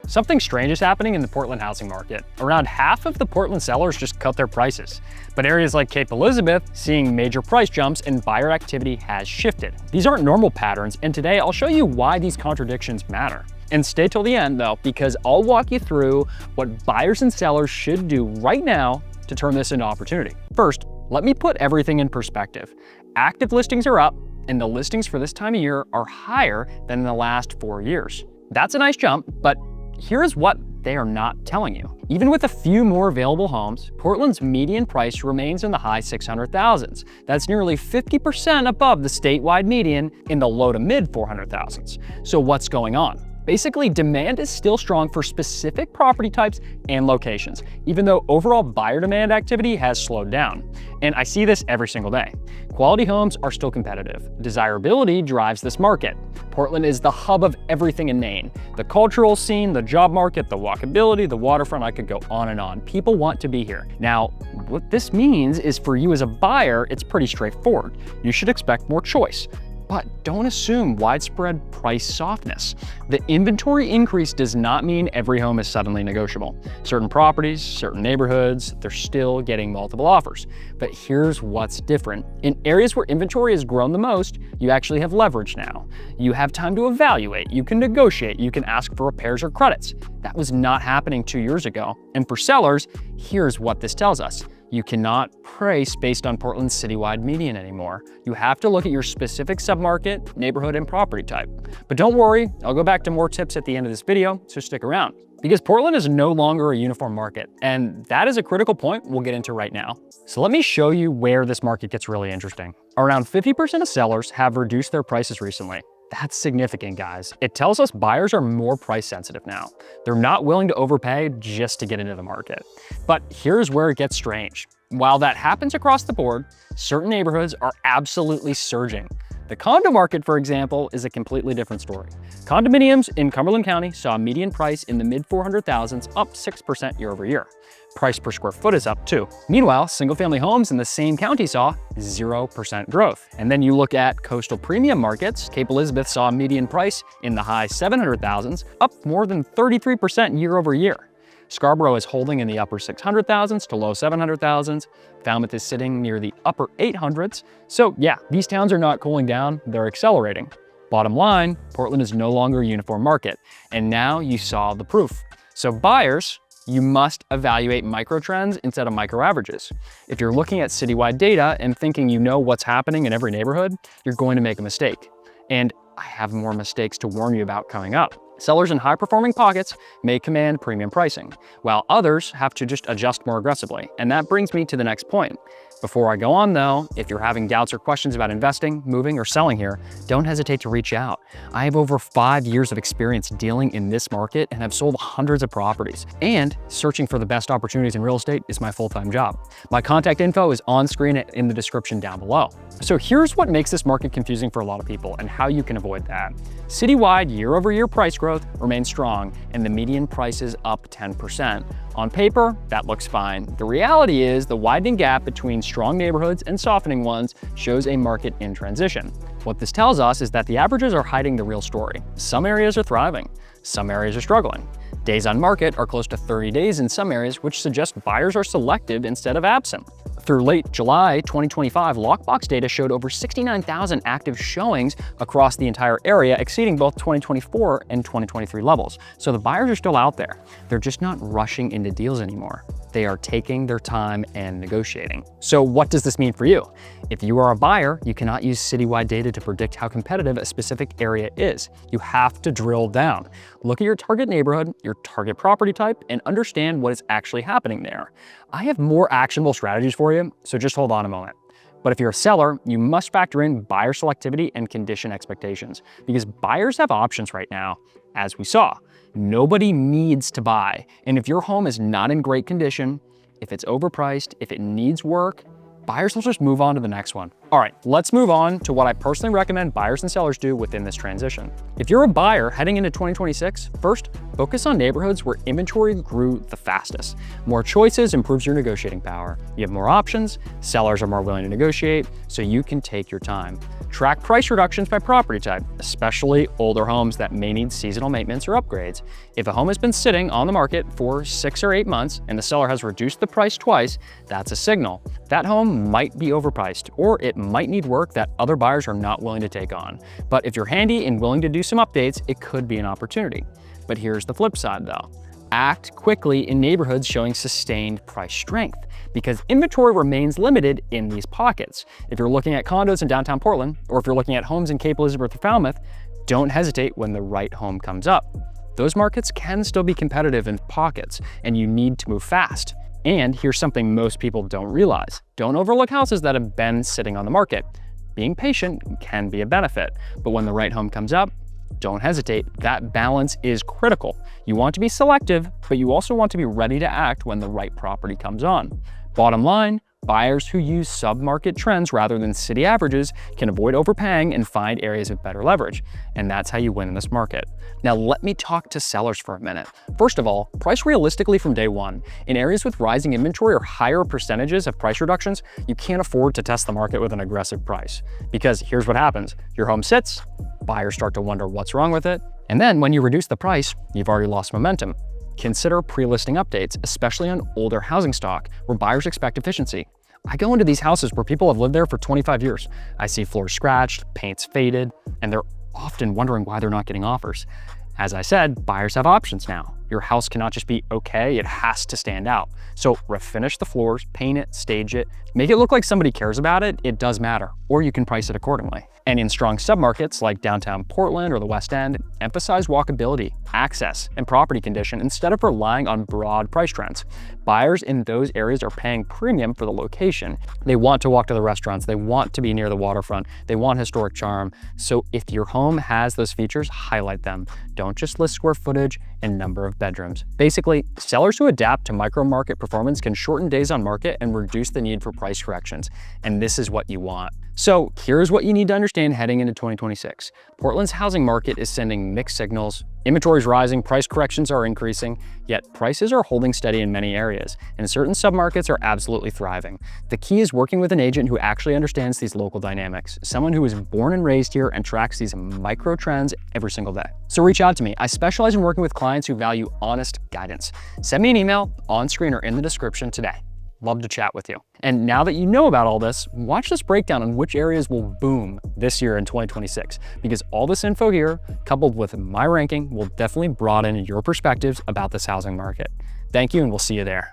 Something strange is happening in the Portland housing market. Around half of the Portland sellers just cut their prices. But areas like Cape Elizabeth seeing major price jumps and buyer activity has shifted. These aren't normal patterns, and today I'll show you why these contradictions matter. And stay till the end though, because I'll walk you through what buyers and sellers should do right now to turn this into opportunity. First, let me put everything in perspective. Active listings are up, and the listings for this time of year are higher than in the last 4 years. That's a nice jump, but here's what they are not telling you. Even with a few more available homes, Portland's median price remains in the high 600,000s. That's nearly 50% above the statewide median in the low to mid 400,000s. So what's going on? Basically, demand is still strong for specific property types and locations, even though overall buyer demand activity has slowed down. And I see this every single day. Quality homes are still competitive. Desirability drives this market. Portland is the hub of everything in Maine. The cultural scene, the job market, the walkability, the waterfront, I could go on and on. People want to be here. Now, what this means is for you as a buyer, it's pretty straightforward. You should expect more choice. But don't assume widespread price softness. The inventory increase does not mean every home is suddenly negotiable. Certain properties, certain neighborhoods, they're still getting multiple offers. But here's what's different. In areas where inventory has grown the most, you actually have leverage now. You have time to evaluate, you can negotiate, you can ask for repairs or credits. That was not happening 2 years ago. And for sellers, here's what this tells us. You cannot price based on Portland's citywide median anymore. You have to look at your specific submarket, neighborhood, and property type. But don't worry, I'll go back to more tips at the end of this video, so stick around. Because Portland is no longer a uniform market, and that is a critical point we'll get into right now. So let me show you where this market gets really interesting. Around 50% of sellers have reduced their prices recently. That's significant, guys. It tells us buyers are more price sensitive now. They're not willing to overpay just to get into the market. But here's where it gets strange. While that happens across the board, certain neighborhoods are absolutely surging. The condo market, for example, is a completely different story. Condominiums in Cumberland County saw a median price in the mid 400,000s, up 6% year over year. Price per square foot is up too. Meanwhile, single-family homes in the same county saw 0% growth. And then you look at coastal premium markets. Cape Elizabeth saw a median price in the high 700,000s, up more than 33% year over year. Scarborough is holding in the upper 600,000s to low 700,000s. Falmouth is sitting near the upper 800s. So yeah, these towns are not cooling down, they're accelerating. Bottom line, Portland is no longer a uniform market. And now you saw the proof. So buyers, you must evaluate micro trends instead of micro averages. If you're looking at citywide data and thinking you know what's happening in every neighborhood, you're going to make a mistake. And I have more mistakes to warn you about coming up. Sellers in high-performing pockets may command premium pricing, while others have to just adjust more aggressively. And that brings me to the next point. Before I go on though, if you're having doubts or questions about investing, moving, or selling here, don't hesitate to reach out. I have over 5 years of experience dealing in this market and have sold hundreds of properties. And searching for the best opportunities in real estate is my full-time job. My contact info is on screen in the description down below. So here's what makes this market confusing for a lot of people and how you can avoid that. Citywide year-over-year price growth remains strong and the median price is up 10%. On paper, that looks fine. The reality is the widening gap between strong neighborhoods and softening ones shows a market in transition. What this tells us is that the averages are hiding the real story. Some areas are thriving, some areas are struggling. Days on market are close to 30 days in some areas, which suggests buyers are selective instead of absent. Through late July 2025, Lockbox data showed over 69,000 active showings across the entire area, exceeding both 2024 and 2023 levels. So the buyers are still out there. They're just not rushing into deals anymore. They are taking their time and negotiating. So what does this mean for you? If you are a buyer, you cannot use citywide data to predict how competitive a specific area is. You have to drill down. Look at your target neighborhood, your target property type, and understand what is actually happening there. I have more actionable strategies for you, so just hold on a moment. But if you're a seller, you must factor in buyer selectivity and condition expectations because buyers have options right now, as we saw. Nobody needs to buy. And if your home is not in great condition, if it's overpriced, if it needs work, buyers will just move on to the next one. All right, let's move on to what I personally recommend buyers and sellers do within this transition. If you're a buyer heading into 2026, first, focus on neighborhoods where inventory grew the fastest. More choices improves your negotiating power. You have more options, sellers are more willing to negotiate, so you can take your time. Track price reductions by property type, especially older homes that may need seasonal maintenance or upgrades. If a home has been sitting on the market for 6 or 8 months and the seller has reduced the price twice, that's a signal. That home might be overpriced, or it might need work that other buyers are not willing to take on. But if you're handy and willing to do some updates, it could be an opportunity. But here's the flip side though. Act quickly in neighborhoods showing sustained price strength, because inventory remains limited in these pockets. If you're looking at condos in downtown Portland, or if you're looking at homes in Cape Elizabeth or Falmouth, don't hesitate when the right home comes up. Those markets can still be competitive in pockets, and you need to move fast. And here's something most people don't realize. Don't overlook houses that have been sitting on the market. Being patient can be a benefit, but when the right home comes up, don't hesitate. That balance is critical. You want to be selective, but you also want to be ready to act when the right property comes on. Bottom line, buyers who use sub-market trends rather than city averages can avoid overpaying and find areas with better leverage. And that's how you win in this market. Now let me talk to sellers for a minute. First of all, price realistically from day one. In areas with rising inventory or higher percentages of price reductions, you can't afford to test the market with an aggressive price. Because here's what happens. Your home sits, buyers start to wonder what's wrong with it. And then when you reduce the price, you've already lost momentum. Consider pre-listing updates, especially on older housing stock where buyers expect efficiency. I go into these houses where people have lived there for 25 years. I see floors scratched, paint's faded, and they're often wondering why they're not getting offers. As I said, buyers have options now. Your house cannot just be okay, it has to stand out. So refinish the floors, paint it, stage it, make it look like somebody cares about it. It does matter, or you can price it accordingly. And in strong submarkets like downtown Portland or the West End, emphasize walkability, access, and property condition instead of relying on broad price trends. Buyers in those areas are paying premium for the location. They want to walk to the restaurants, they want to be near the waterfront, they want historic charm. So if your home has those features, highlight them. Don't just list square footage and number of bedrooms. Basically, sellers who adapt to micro market performance can shorten days on market and reduce the need for price corrections. And this is what you want. So here's what you need to understand heading into 2026. Portland's housing market is sending mixed signals. Inventory is rising, price corrections are increasing, yet prices are holding steady in many areas, and certain submarkets are absolutely thriving. The key is working with an agent who actually understands these local dynamics, someone who was born and raised here and tracks these micro trends every single day. So reach out to me. I specialize in working with clients who value honest guidance. Send me an email on screen or in the description today. Love to chat with you. And now that you know about all this, watch this breakdown on which areas will boom this year in 2026, because all this info here, coupled with my ranking, will definitely broaden your perspectives about this housing market. Thank you, and we'll see you there.